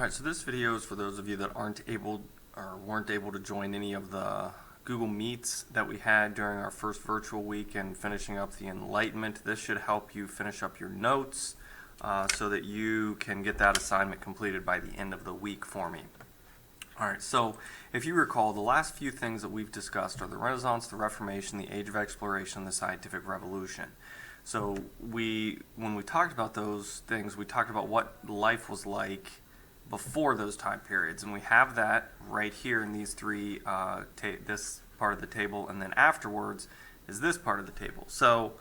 Alright, so this video is for those of you that aren't able or weren't able to join any of the Google Meets that we had during our first virtual week and finishing up the Enlightenment. This should help you finish up your notes so that you can get that assignment completed by the end of the week for me. Alright, so if you recall, the last few things that we've discussed are the Renaissance, the Reformation, the Age of Exploration, and the Scientific Revolution. So when we talked about those things, we talked about what life was like before those time periods, and we have that right here in these three, this part of the table, and then afterwards is this part of the table. So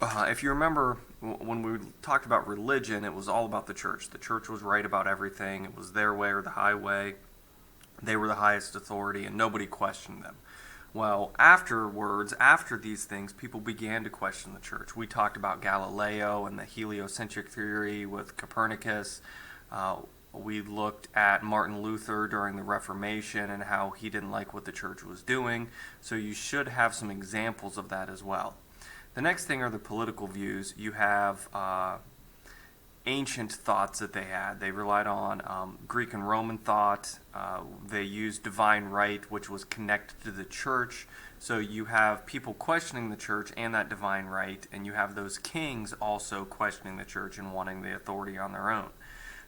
if you remember, when we talked about religion, it was all about the church. The church was right about everything. It was their way or the highway. They were the highest authority, and nobody questioned them. Well, afterwards, after these things, people began to question the church. We talked about Galileo and the heliocentric theory with Copernicus. We looked at Martin Luther during the Reformation and how he didn't like what the church was doing. So you should have some examples of that as well. The next thing are the political views. You have ancient thoughts that they had. They relied on Greek and Roman thought. They used divine right, which was connected to the church. So you have people questioning the church and that divine right, and you have those kings also questioning the church and wanting the authority on their own.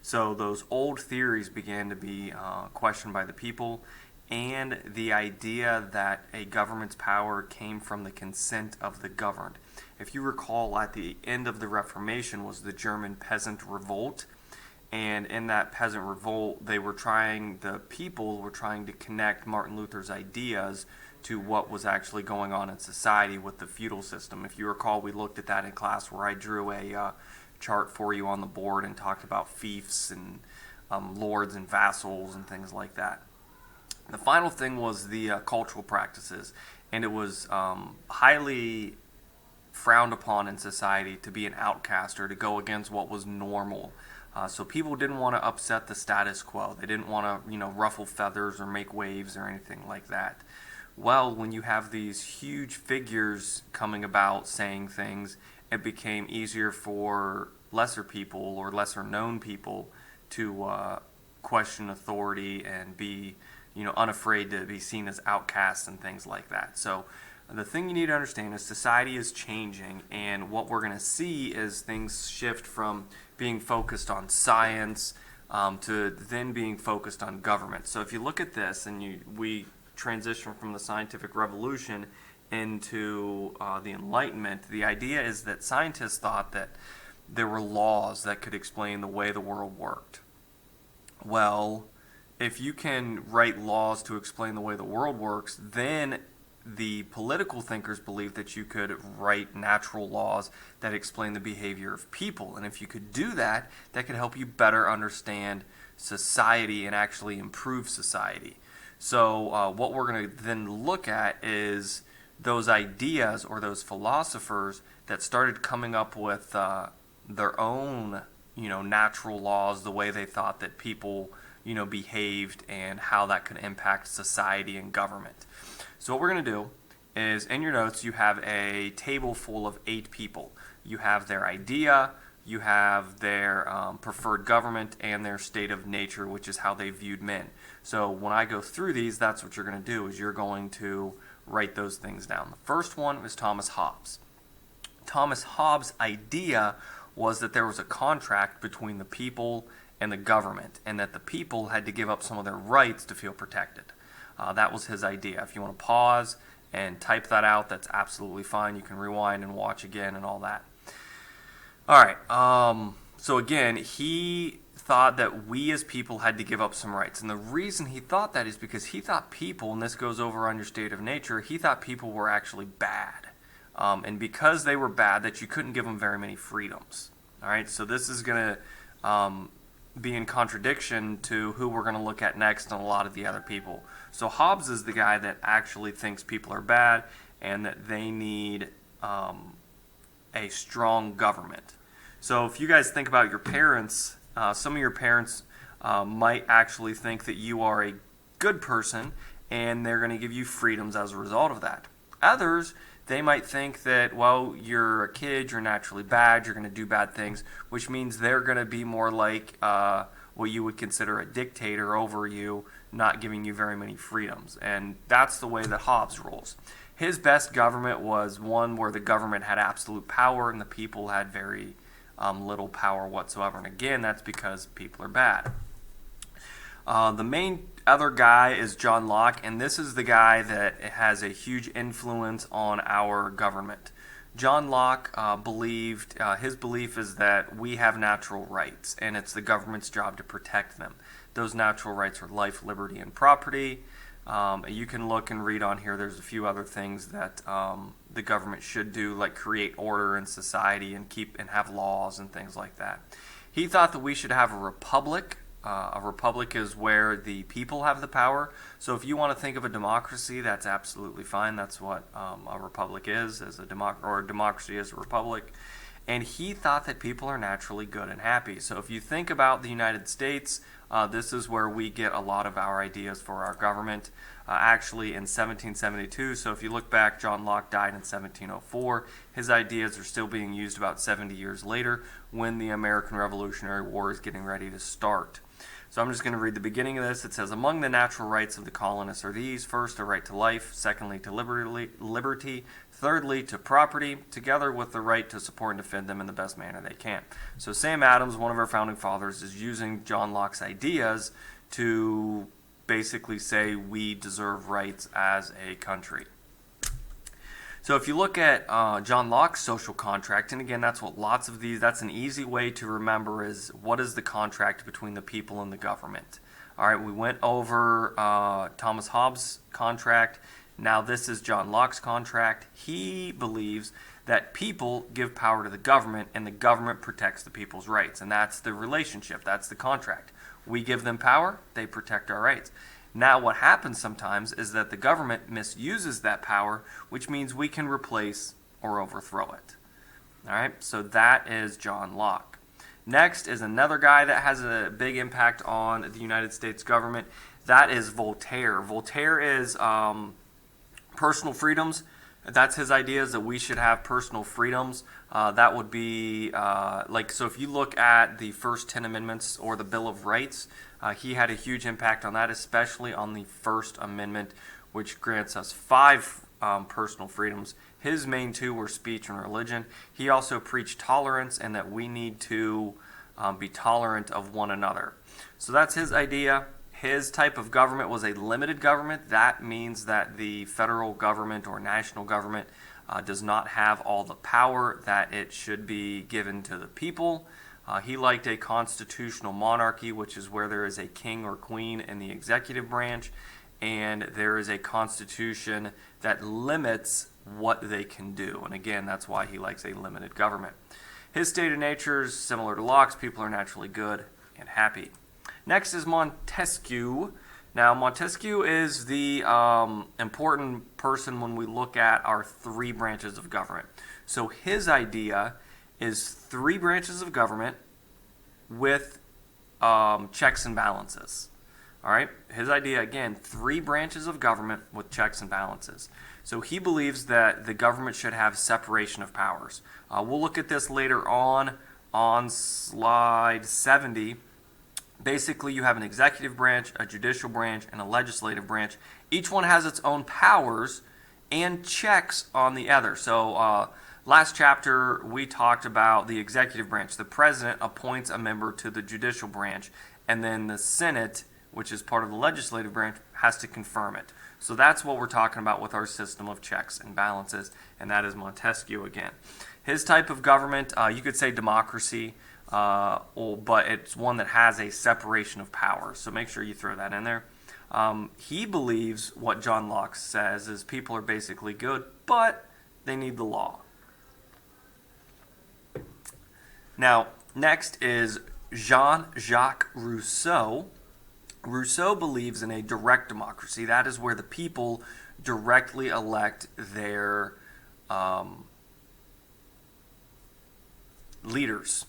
So those old theories began to be questioned by the people, and the idea that a government's power came from the consent of the governed. If you recall, at the end of the Reformation was the German peasant revolt, and in that peasant revolt, the people were trying to connect Martin Luther's ideas to what was actually going on in society with the feudal system. If you recall, we looked at that in class where I drew a chart for you on the board and talked about fiefs and lords and vassals and things like that. The final thing was the cultural practices, and it was highly frowned upon in society to be an outcast or to go against what was normal. So people didn't want to upset the status quo. They didn't want to, ruffle feathers or make waves or anything like that. Well, when you have these huge figures coming about saying things, it became easier for lesser people or lesser known people to question authority and be unafraid to be seen as outcasts and things like that. So the thing you need to understand is society is changing, and what we're going to see is things shift from being focused on science to then being focused on government. So if you look at this and we transition from the scientific revolution into the Enlightenment, the idea is that scientists thought that there were laws that could explain the way the world worked. Well, if you can write laws to explain the way the world works, then the political thinkers believed that you could write natural laws that explain the behavior of people. And if you could do that, that could help you better understand society and actually improve society. So what we're going to then look at is those ideas or those philosophers that started coming up with their own, natural laws, the way they thought that people, behaved and how that could impact society and government. So what we're going to do is, in your notes, you have a table full of 8 people. You have their idea, you have their preferred government, and their state of nature, which is how they viewed men. So when I go through these, that's what you're going to do, is you're going to write those things down. The first one is Thomas Hobbes. Thomas Hobbes' idea was that there was a contract between the people and the government, and that the people had to give up some of their rights to feel protected. That was his idea. If you want to pause and type that out, that's absolutely fine. You can rewind and watch again and all that. All right. So again, he thought that we as people had to give up some rights. And the reason he thought that is because he thought people, and this goes over on your state of nature, he thought people were actually bad. And because they were bad, that you couldn't give them very many freedoms. All right. So this is going to be in contradiction to who we're going to look at next and a lot of the other people. So Hobbes is the guy that actually thinks people are bad and that they need a strong government. So if you guys think about your parents, some of your parents might actually think that you are a good person and they're going to give you freedoms as a result of that. Others, they might think that, well, you're a kid, you're naturally bad, you're going to do bad things, which means they're going to be more like what you would consider a dictator over you, not giving you very many freedoms. And that's the way that Hobbes rules. His best government was one where the government had absolute power and the people had very little power whatsoever. And again, that's because people are bad. The main other guy is John Locke, and this is the guy that has a huge influence on our government. John Locke believed, his belief is that we have natural rights, and it's the government's job to protect them. Those natural rights are life, liberty, and property. You can look and read on here. There's a few other things that the government should do, like create order in society and have laws and things like that. He thought that we should have a republic. A republic is where the people have the power. So if you want to think of a democracy, that's absolutely fine. That's what a republic is, or a democracy is a republic. And he thought that people are naturally good and happy. So if you think about the United States, this is where we get a lot of our ideas for our government. Actually in 1772, so if you look back, John Locke died in 1704. His ideas are still being used about 70 years later when the American Revolutionary War is getting ready to start. So I'm just going to read the beginning of this. It says, among the natural rights of the colonists are these: first, a right to life; secondly, to liberty; thirdly, to property, together with the right to support and defend them in the best manner they can. So Sam Adams, one of our founding fathers, is using John Locke's ideas to basically say we deserve rights as a country. So if you look at John Locke's social contract, and again, that's an easy way to remember is what is the contract between the people and the government. All right, we went over Thomas Hobbes' contract. Now this is John Locke's contract. He believes that people give power to the government and the government protects the people's rights. And that's the relationship, that's the contract. We give them power, they protect our rights. Now what happens sometimes is that the government misuses that power, which means we can replace or overthrow it. All right, so that is John Locke. Next is another guy that has a big impact on the United States government. That is Voltaire. Voltaire is personal freedoms. That's his idea, is that we should have personal freedoms. That would be so if you look at the first 10 amendments or the Bill of Rights, he had a huge impact on that, especially on the First Amendment, which grants us 5 personal freedoms. His main 2 were speech and religion. He also preached tolerance and that we need to be tolerant of one another. So that's his idea. His type of government was a limited government. That means that the federal government or national government does not have all the power that it should be given to the people. He liked a constitutional monarchy, which is where there is a king or queen in the executive branch, and there is a constitution that limits what they can do. And again, that's why he likes a limited government. His state of nature is similar to Locke's. People are naturally good and happy. Next is Montesquieu. Now, Montesquieu is the important person when we look at our 3 branches of government. So his idea is 3 branches of government with checks and balances. All right, his idea, again, 3 branches of government with checks and balances. So he believes that the government should have separation of powers. We'll look at this later on slide 70. Basically, you have an executive branch, a judicial branch, and a legislative branch. Each one has its own powers and checks on the other. So last chapter, we talked about the executive branch. The president appoints a member to the judicial branch, and then the Senate, which is part of the legislative branch, has to confirm it. So that's what we're talking about with our system of checks and balances, and that is Montesquieu again. His type of government, you could say democracy, but it's one that has a separation of powers. So make sure you throw that in there. He believes what John Locke says is people are basically good, but they need the law. Now, next is Jean-Jacques Rousseau. Rousseau believes in a direct democracy. That is where the people directly elect their leaders.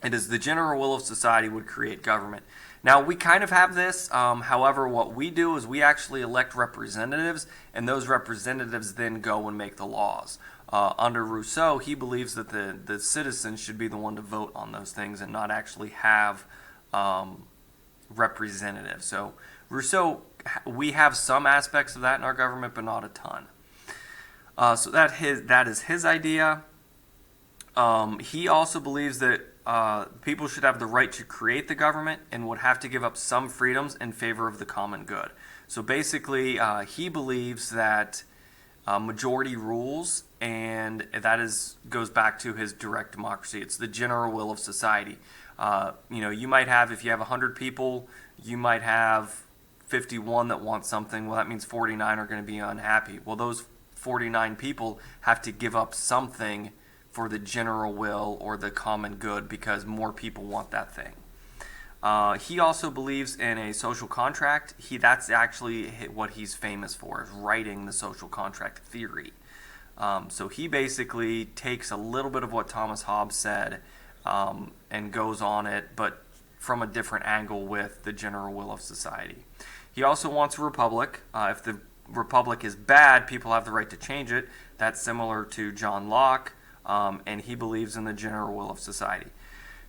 It is the general will of society would create government. Now, we kind of have this. However, what we do is we actually elect representatives, and those representatives then go and make the laws. Under Rousseau, he believes that the citizens should be the one to vote on those things and not actually have representative. So Rousseau, we have some aspects of that in our government, but not a ton. So that is his idea. He also believes that people should have the right to create the government and would have to give up some freedoms in favor of the common good. So basically, he believes that majority rules, and that goes back to his direct democracy. It's the general will of society. You might have, if you have 100 people, you might have 51 that want something. Well, that means 49 are going to be unhappy. Well, those 49 people have to give up something for the general will or the common good because more people want that thing. He also believes in a social contract. That's actually what he's famous for, is writing the social contract theory. So he basically takes a little bit of what Thomas Hobbes said and goes on it, but from a different angle with the general will of society. He also wants a republic. If the republic is bad, people have the right to change it. That's similar to John Locke, and he believes in the general will of society.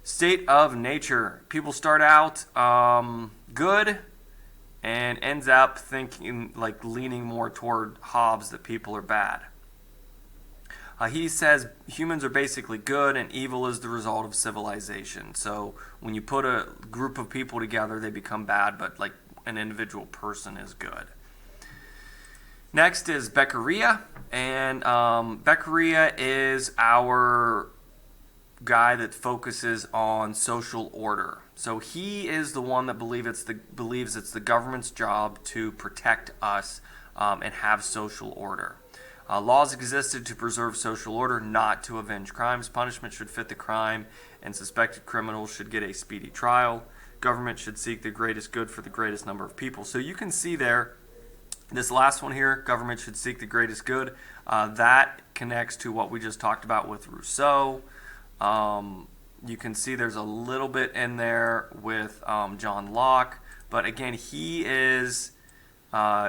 State of nature. People start out good and ends up thinking, leaning more toward Hobbes, that people are bad. He says humans are basically good and evil is the result of civilization. So when you put a group of people together, they become bad, but an individual person is good. Next is Beccaria, and Beccaria is our guy that focuses on social order. So he is the one that believes it's the government's job to protect us and have social order. Laws existed to preserve social order, not to avenge crimes. Punishment should fit the crime, and suspected criminals should get a speedy trial. Government should seek the greatest good for the greatest number of people. So you can see there, this last one here, government should seek the greatest good. That connects to what we just talked about with Rousseau. You can see there's a little bit in there with John Locke, but again, he is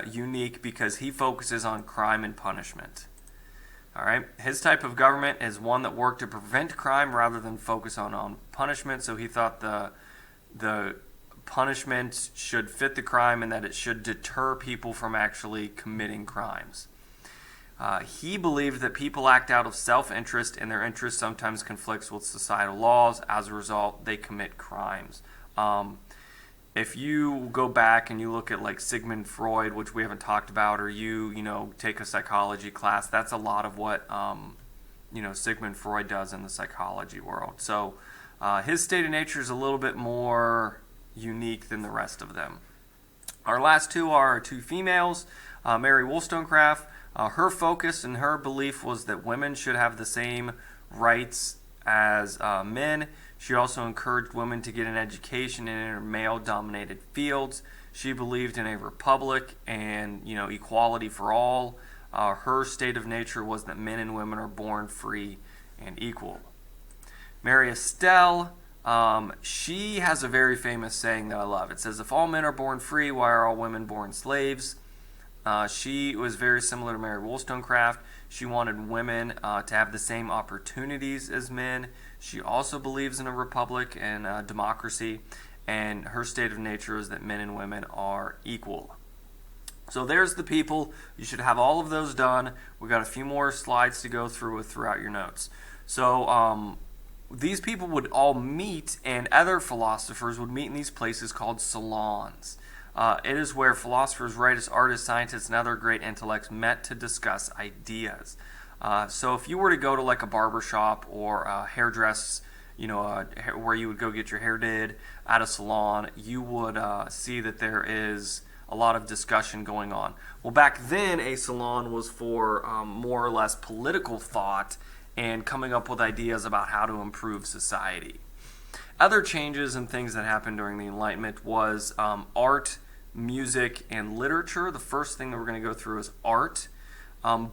unique because he focuses on crime and punishment. All right, his type of government is one that worked to prevent crime rather than focus on punishment. So he thought the punishment should fit the crime and that it should deter people from actually committing crimes. He believed that people act out of self-interest, and their interest sometimes conflicts with societal laws. As a result, they commit crimes. If you go back and you look at Sigmund Freud, which we haven't talked about, or you take a psychology class, that's a lot of what Sigmund Freud does in the psychology world. So his state of nature is a little bit more unique than the rest of them. Our last two are two females. Mary Wollstonecraft. Her focus and her belief was that women should have the same rights as men. She also encouraged women to get an education in male-dominated fields. She believed in a republic and equality for all. Her state of nature was that men and women are born free and equal. Mary Estelle, she has a very famous saying that I love. It says, "If all men are born free, why are all women born slaves?" She was very similar to Mary Wollstonecraft. She wanted women to have the same opportunities as men. She also believes in a republic and democracy, and her state of nature is that men and women are equal. So there's the people. You should have all of those done. We've got a few more slides to go through throughout your notes. So these people would all meet, and other philosophers would meet in these places called salons. It is where philosophers, writers, artists, scientists, and other great intellects met to discuss ideas. So if you were to go to a barber shop or a hairdress, where you would go get your hair did at a salon, you would see that there is a lot of discussion going on. Well, back then, a salon was for more or less political thought and coming up with ideas about how to improve society. Other changes and things that happened during the Enlightenment was art, music, and literature. The first thing that we're going to go through is art.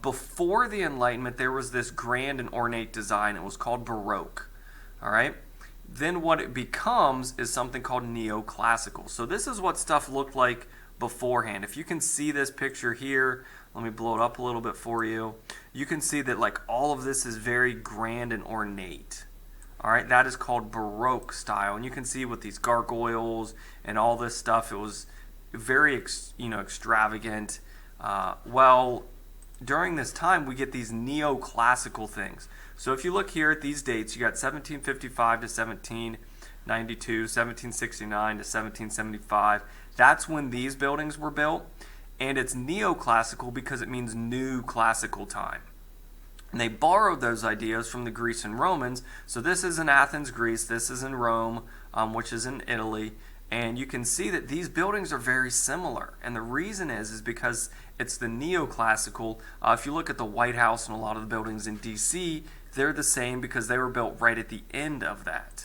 Before the Enlightenment, there was this grand and ornate design. It was called Baroque. All right? Then what it becomes is something called neoclassical. So this is what stuff looked like beforehand. If you can see this picture here, let me blow it up a little bit for you. You can see that all of this is very grand and ornate. All right, that is called Baroque style, and you can see with these gargoyles and all this stuff, it was very extravagant. Well, during this time, we get these neoclassical things. So if you look here at these dates, you got 1755 to 1792, 1769 to 1775. That's when these buildings were built, and it's neoclassical because it means new classical time. And they borrowed those ideas from the Greeks and Romans. So this is in Athens, Greece. This is in Rome, which is in Italy. And you can see that these buildings are very similar. And the reason is because it's the neoclassical. If you look at the White House and a lot of the buildings in D.C., they're the same because they were built right at the end of that.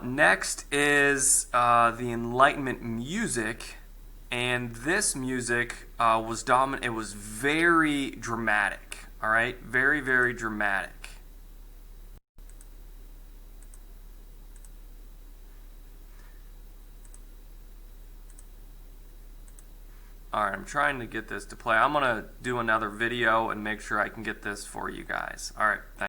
Next is the Enlightenment music. And this music was dominant. It was very dramatic. All right, very, very dramatic. All right, I'm trying to get this to play. I'm going to do another video and make sure I can get this for you guys. All right, thanks.